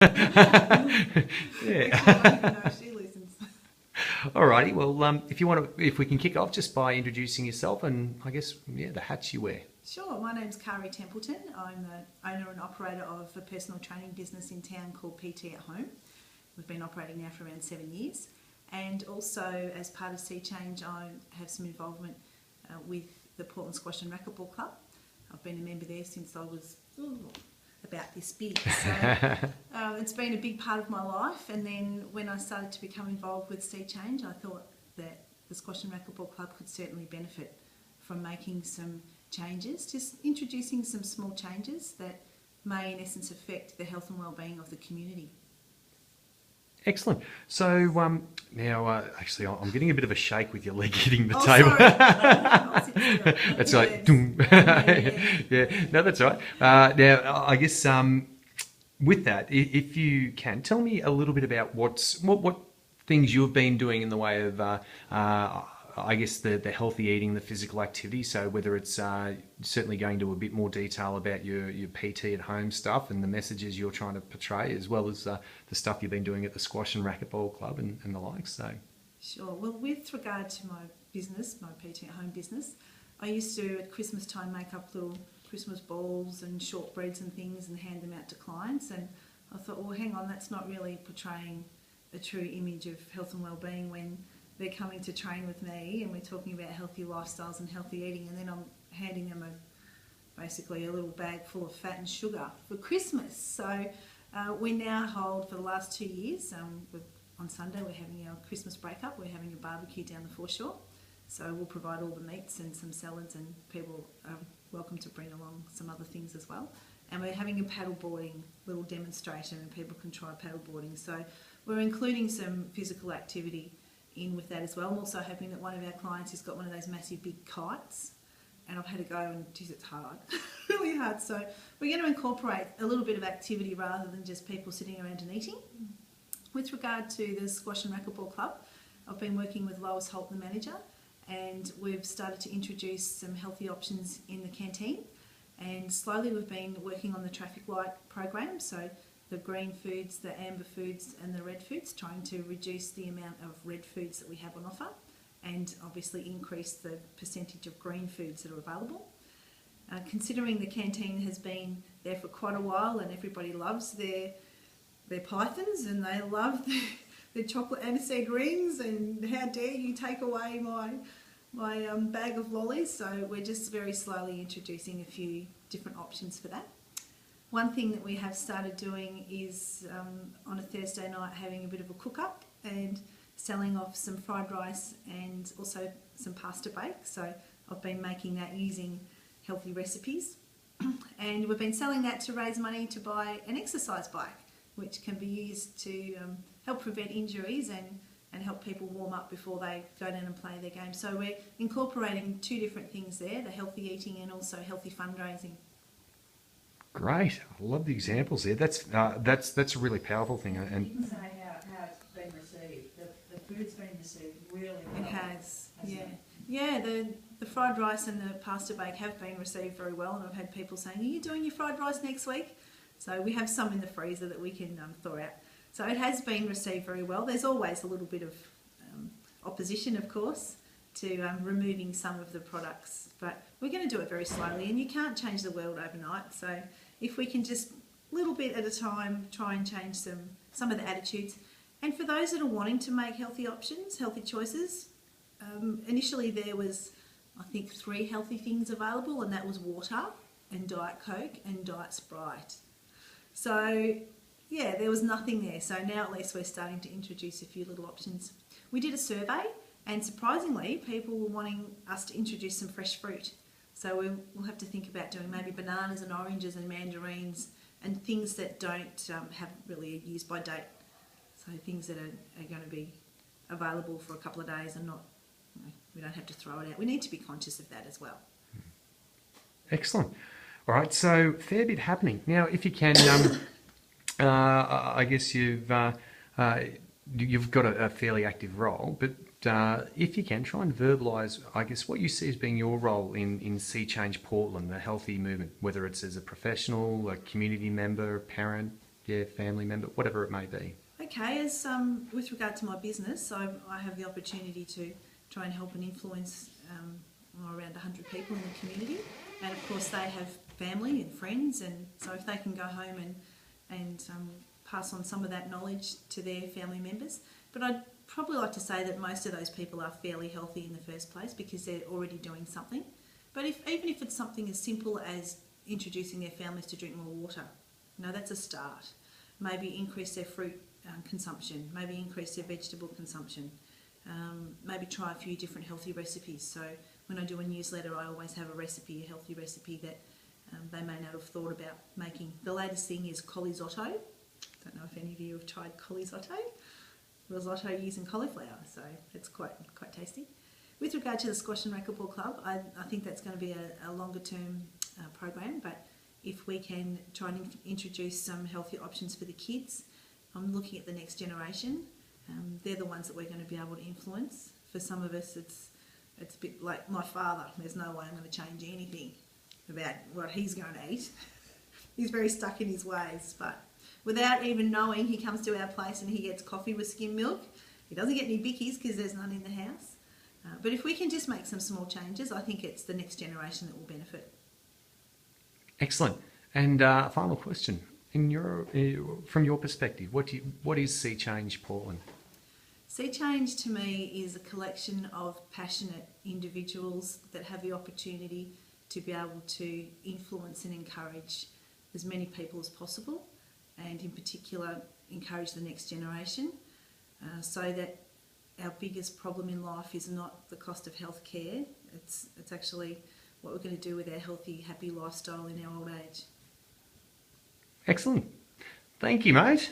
Yeah. No, she listens. Alrighty. Well, if we can kick off just by introducing yourself and I guess the hats you wear. Sure, my name's Kari Templeton. I'm the owner and operator of a personal training business in town called PT at Home. We've been operating now for around 7 years. And also, as part of Sea Change, I have some involvement with the Portland Squash and Racquetball Club. I've been a member there since I was about this big. So it's been a big part of my life. And then when I started to become involved with Sea Change, I thought that the Squash and Racquetball Club could certainly benefit from making some changes, just introducing some small changes that may in essence affect the health and well-being of the community. Excellent. So now, actually, I'm getting a bit of a shake with your leg hitting the Oh, table. sorry. I'll sit still. That's right. Yes. Doom. Yeah. Yeah, no, that's all right. Now, I guess with that, if you can, tell me a little bit about what things you've been doing in the way of, I guess, the healthy eating, the physical activity. So whether it's certainly going into a bit more detail about your PT at home stuff and the messages you're trying to portray, as well as the stuff you've been doing at the Squash and Racquetball Club and the like. So. Sure. Well, with regard to my business, my PT at home business, I used to at Christmas time make up little Christmas balls and shortbreads and things and hand them out to clients. And I thought, well, hang on, that's not really portraying a true image of health and well-being when they're coming to train with me and we're talking about healthy lifestyles and healthy eating, and then I'm handing them basically a little bag full of fat and sugar for Christmas. So we now hold, for the last 2 years, on Sunday we're having our Christmas break-up. We're having a barbecue down the foreshore. So we'll provide all the meats and some salads, and people are welcome to bring along some other things as well. And we're having a paddleboarding little demonstration, and people can try paddleboarding. So we're including some physical activity in with that as well. I'm also hoping that one of our clients has got one of those massive big kites, and I've had to go and, geez, it's hard, really hard. So we're going to incorporate a little bit of activity rather than just people sitting around and eating. With regard to the Squash and Racquetball Club, I've been working with Lois Holt, the manager, and we've started to introduce some healthy options in the canteen. And slowly we've been working on the traffic light program, so the green foods, the amber foods and the red foods, trying to reduce the amount of red foods that we have on offer and obviously increase the percentage of green foods that are available. Considering the canteen has been there for quite a while and everybody loves their pythons and they love the chocolate aniseed rings, and how dare you take away my bag of lollies, so we're just very slowly introducing a few different options for that. One thing that we have started doing is on a Thursday night having a bit of a cook-up and selling off some fried rice and also some pasta bake. So I've been making that using healthy recipes. And we've been selling that to raise money to buy an exercise bike, which can be used to help prevent injuries and help people warm up before they go down and play their game. So we're incorporating two different things there, the healthy eating and also healthy fundraising. Great. I love the examples there. That's a really powerful thing. You And can say how it's been received. The food's been received really well. It has, hasn't yeah. it? Yeah, the fried rice and the pasta bake have been received very well, and I've had people saying, are you doing your fried rice next week? So we have some in the freezer that we can thaw out. So it has been received very well. There's always a little bit of opposition, of course, to removing some of the products, but we're going to do it very slowly, and you can't change the world overnight. So if we can just little bit at a time try and change some of the attitudes. And for those that are wanting to make healthy options, healthy choices, initially there was, I think, 3 healthy things available, and that was water and Diet Coke and Diet Sprite. So yeah, there was nothing there. So now at least we're starting to introduce a few little options. We did a survey, and surprisingly people were wanting us to introduce some fresh fruit. So we'll have to think about doing maybe bananas and oranges and mandarins and things that don't have really a use by date. So things that are going to be available for a couple of days and not, we don't have to throw it out. We need to be conscious of that as well. excellent. All right. So fair bit happening now. If you can, I guess you've got a fairly active role, but if you can, try and verbalise, I guess, what you see as being your role in Sea Change Portland, the healthy movement, whether it's as a professional, a community member, a parent, yeah, family member, whatever it may be? Okay, as with regard to my business, I have the opportunity to try and help and influence around 100 people in the community, and of course they have family and friends, and so if they can go home and pass on some of that knowledge to their family members. But I'd probably like to say that most of those people are fairly healthy in the first place because they're already doing something. But even if it's something as simple as introducing their families to drink more water, that's a start. Maybe increase their fruit consumption, maybe increase their vegetable consumption, maybe try a few different healthy recipes. So when I do a newsletter, I always have a healthy recipe that they may not have thought about making. The latest thing is colisotto. Don't know if any of you have tried colisotto. Risotto using cauliflower, so it's quite tasty. With regard to the Squash and Racquetball Club, I think that's going to be a longer term program, but if we can try and introduce some healthy options for the kids, I'm looking at the next generation. They're the ones that we're going to be able to influence. For some of us, it's a bit like my father. There's no way I'm going to change anything about what he's going to eat. He's very stuck in his ways, but without even knowing, he comes to our place and he gets coffee with skim milk. He doesn't get any bickies because there's none in the house. But if we can just make some small changes, I think it's the next generation that will benefit. Excellent. And final question. From your perspective, what is Sea Change Portland? Sea Change to me is a collection of passionate individuals that have the opportunity to be able to influence and encourage as many people as possible, and in particular encourage the next generation, so that our biggest problem in life is not the cost of healthcare. It's actually what we're going to do with our healthy, happy lifestyle in our old age. Excellent. Thank you, mate.